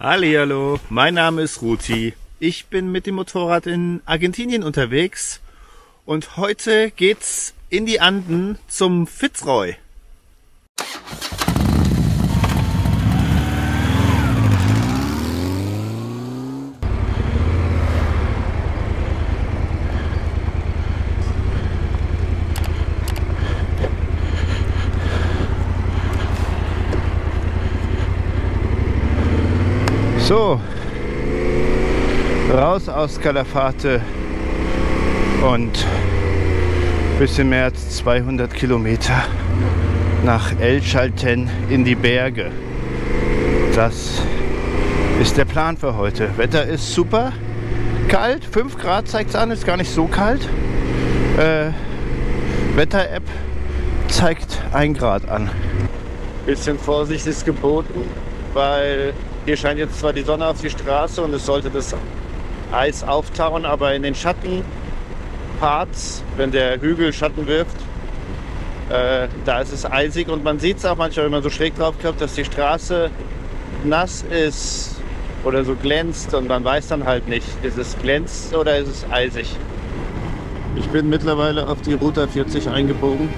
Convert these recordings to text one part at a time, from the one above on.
Hallihallo, mein Name ist Ruti. Ich bin mit dem Motorrad in Argentinien unterwegs und heute geht's in die Anden zum Fitzroy. So, raus aus Calafate und bisschen mehr als 200 Kilometer nach El Chaltén in die Berge. Das ist der Plan für heute. Wetter ist super kalt, 5 Grad zeigt es an, ist gar nicht so kalt. Wetter-App zeigt 1 Grad an. Bisschen Vorsicht ist geboten, weil hier scheint jetzt zwar die Sonne auf die Straße und es sollte das Eis auftauen, aber in den Schattenparts, wenn der Hügel Schatten wirft, da ist es eisig und man sieht es auch manchmal, wenn man so schräg drauf kommt, dass die Straße nass ist oder so glänzt und man weiß dann halt nicht, ist es glänzt oder ist es eisig. Ich bin mittlerweile auf die Route 40 eingebogen,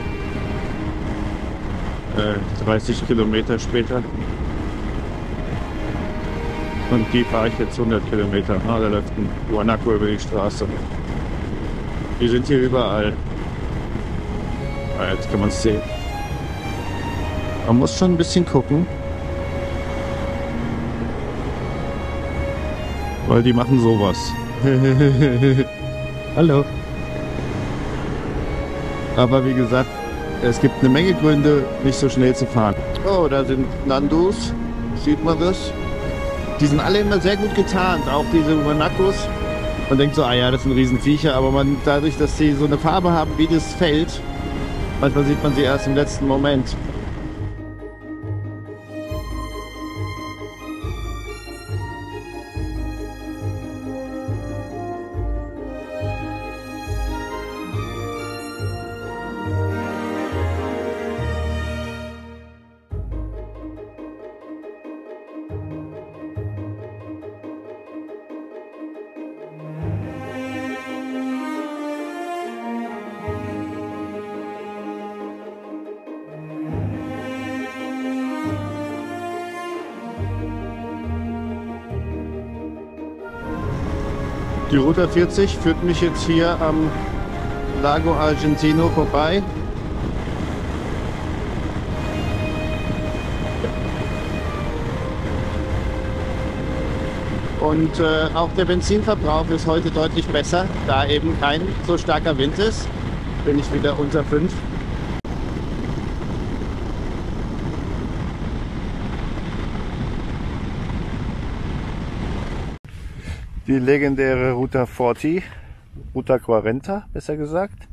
30 Kilometer später. Und die fahre ich jetzt 100 Kilometer. Ah, da läuft ein Guanaco über die Straße. Die sind hier überall. Ah, jetzt kann man es sehen. Man muss schon ein bisschen gucken. Weil die machen sowas. Hallo. Aber wie gesagt, es gibt eine Menge Gründe, nicht so schnell zu fahren. Oh, da sind Nandus. Sieht man das? Die sind alle immer sehr gut getarnt, auch diese Guanacos. Man denkt so, ah ja, das sind Riesenviecher, aber dadurch, dass sie so eine Farbe haben wie das Feld, manchmal sieht man sie erst im letzten Moment. Die Route 40 führt mich jetzt hier am Lago Argentino vorbei. Und auch der Benzinverbrauch ist heute deutlich besser, da eben kein so starker Wind ist. Bin ich wieder unter 5. Die legendäre Ruta 40, Ruta 40 besser gesagt.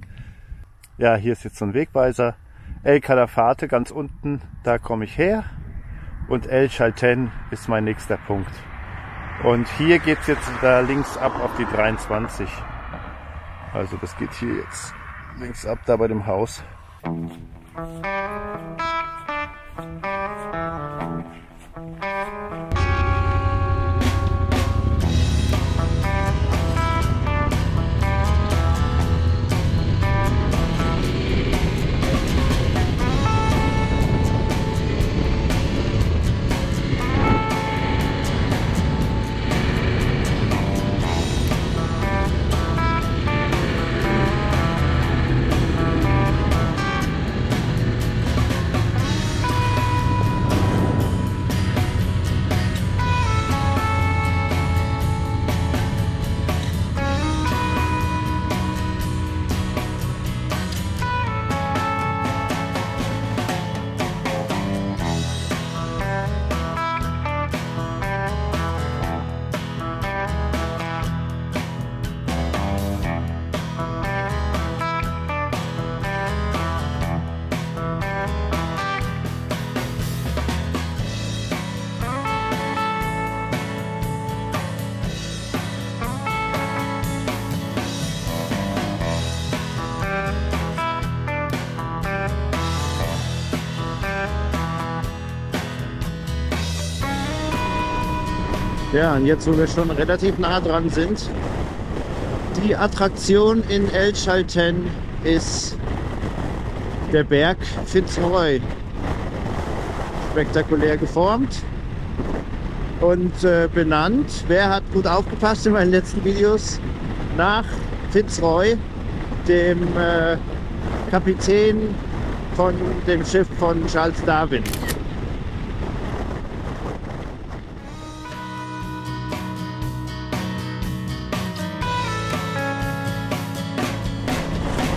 Ja, hier ist jetzt so ein Wegweiser. El Calafate ganz unten, da komme ich her. Und El Chaltén ist mein nächster Punkt. Und hier geht es jetzt da links ab auf die 23. Also das geht hier jetzt links ab, da bei dem Haus. Ja, und jetzt, wo wir schon relativ nah dran sind, die Attraktion in El Chaltén ist der Berg Fitzroy. Spektakulär geformt und benannt. Wer hat gut aufgepasst in meinen letzten Videos? Nach Fitzroy, dem Kapitän von dem Schiff von Charles Darwin.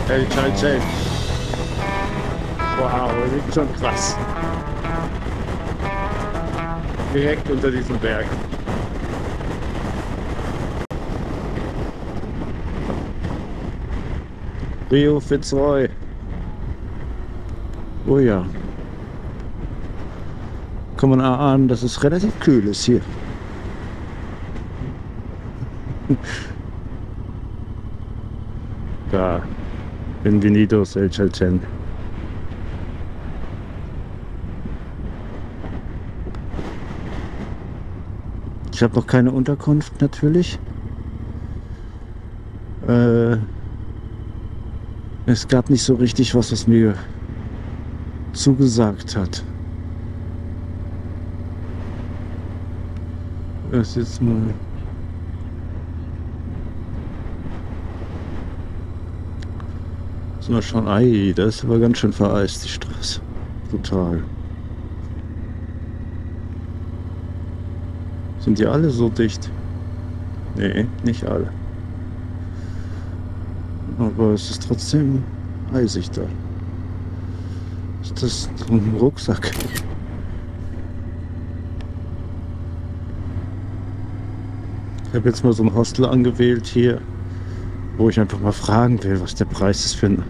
El Chaltén. Wow, das ist schon krass. Direkt unter diesem Berg. Rio Fitzroy. Oh ja. Kann man erahnen, dass es relativ kühl ist hier. Da. Bienvenidos El Chaltén. Ich habe noch keine Unterkunft natürlich. Es gab nicht so richtig was mir zugesagt hat. Das ist jetzt mal. Mal schauen. Ei, das ist aber ganz schön vereist, die Straße. Total. Sind die alle so dicht? Nee, nicht alle. Aber es ist trotzdem eisig da. Ist das so ein Rucksack? Ich habe jetzt mal so ein Hostel angewählt hier, wo ich einfach mal fragen will, was der Preis ist für ein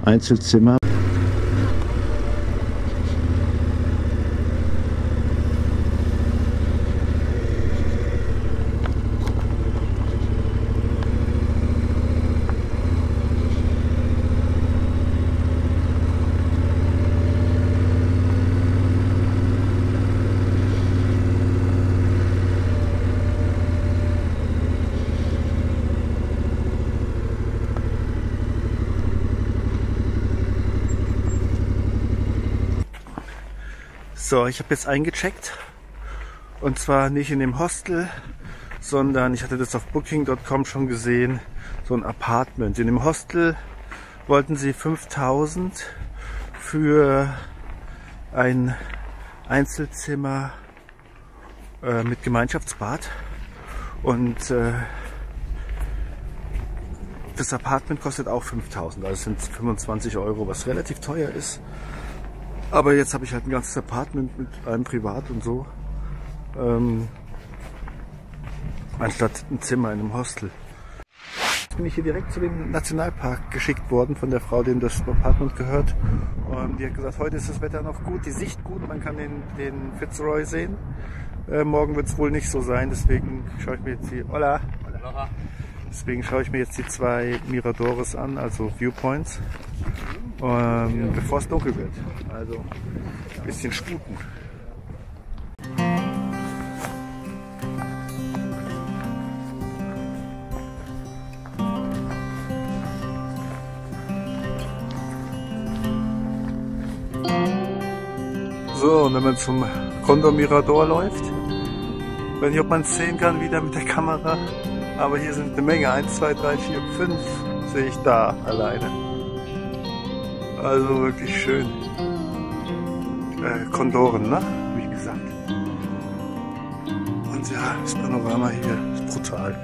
Einzelzimmer. So, ich habe jetzt eingecheckt und zwar nicht in dem Hostel, sondern ich hatte das auf Booking.com schon gesehen, so ein Apartment. In dem Hostel wollten sie 5.000 für ein Einzelzimmer mit Gemeinschaftsbad und das Apartment kostet auch 5.000, also sind 25 €, was relativ teuer ist. Aber jetzt habe ich halt ein ganzes Apartment mit einem Privat und so, anstatt ein Zimmer in einem Hostel. Jetzt bin ich hier direkt zu dem Nationalpark geschickt worden von der Frau, dem das Apartment gehört. Und die hat gesagt, heute ist das Wetter noch gut, die Sicht gut, man kann den Fitzroy sehen. Morgen wird es wohl nicht so sein, deswegen schaue ich mir jetzt die Deswegen schaue ich mir jetzt die 2 Miradores an, also Viewpoints, bevor es dunkel wird. Also ein bisschen sputen. So, und wenn man zum Condor Mirador läuft, ich weiß nicht, ob man es sehen kann wieder mit der Kamera, aber hier sind eine Menge, 1, 2, 3, 4, 5 sehe ich da alleine. Also wirklich schön. Kondoren, ne? Wie gesagt. Und ja, das Panorama hier ist brutal.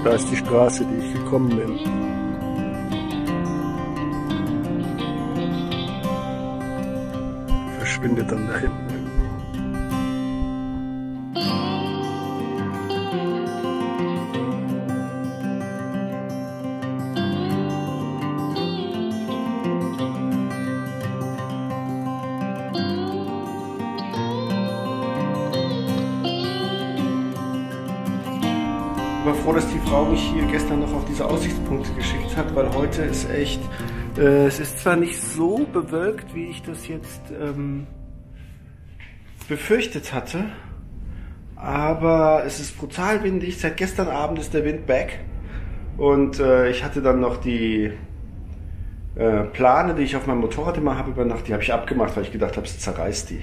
Da ist die Straße, die ich gekommen bin. Verschwindet dann da hinten. Ich war froh, dass die Frau mich hier gestern noch auf diese Aussichtspunkte geschickt hat, weil heute ist echt, es ist zwar nicht so bewölkt, wie ich das jetzt befürchtet hatte, aber es ist brutal windig. Seit gestern Abend ist der Wind back und ich hatte dann noch die Plane, die ich auf meinem Motorrad immer habe über Nacht, die habe ich abgemacht, weil ich gedacht habe, es zerreißt die.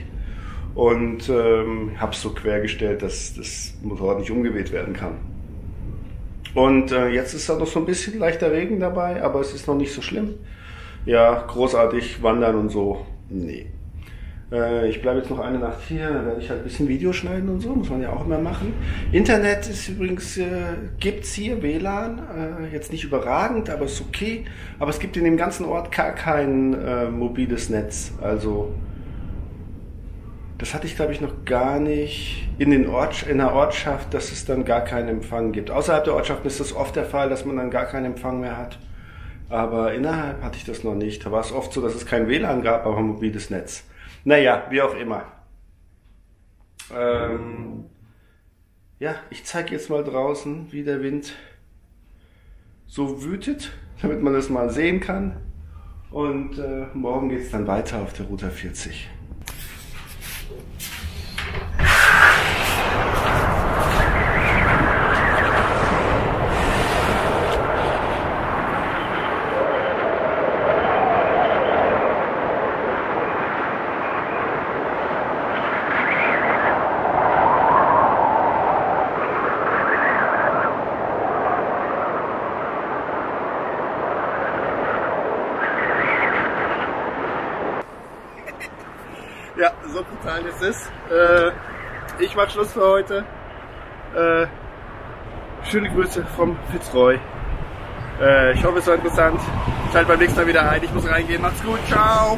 Und habe es so quergestellt, dass das Motorrad nicht umgeweht werden kann. Und jetzt ist da noch so ein bisschen leichter Regen dabei, aber es ist noch nicht so schlimm. Ja, großartig wandern und so, nee. Ich bleibe jetzt noch eine Nacht hier, dann werde ich halt ein bisschen Video schneiden und so, muss man ja auch immer machen. Internet ist übrigens, gibt's hier, WLAN, jetzt nicht überragend, aber ist okay. Aber es gibt in dem ganzen Ort gar kein mobiles Netz, also das hatte ich, glaube ich, noch gar nicht in der Ortschaft, dass es dann gar keinen Empfang gibt. Außerhalb der Ortschaften ist das oft der Fall, dass man dann gar keinen Empfang mehr hat. Aber innerhalb hatte ich das noch nicht. Da war es oft so, dass es kein WLAN gab, aber ein mobiles Netz. Naja, wie auch immer. Ja, ich zeige jetzt mal draußen, wie der Wind so wütet, damit man das mal sehen kann. Und morgen geht es dann weiter auf der Route 40. Ja, so brutal ist es. Ich mache Schluss für heute. Schöne Grüße vom Fitzroy. Ich hoffe, es war interessant. Schaltet beim nächsten Mal wieder ein. Ich muss reingehen. Macht's gut. Ciao.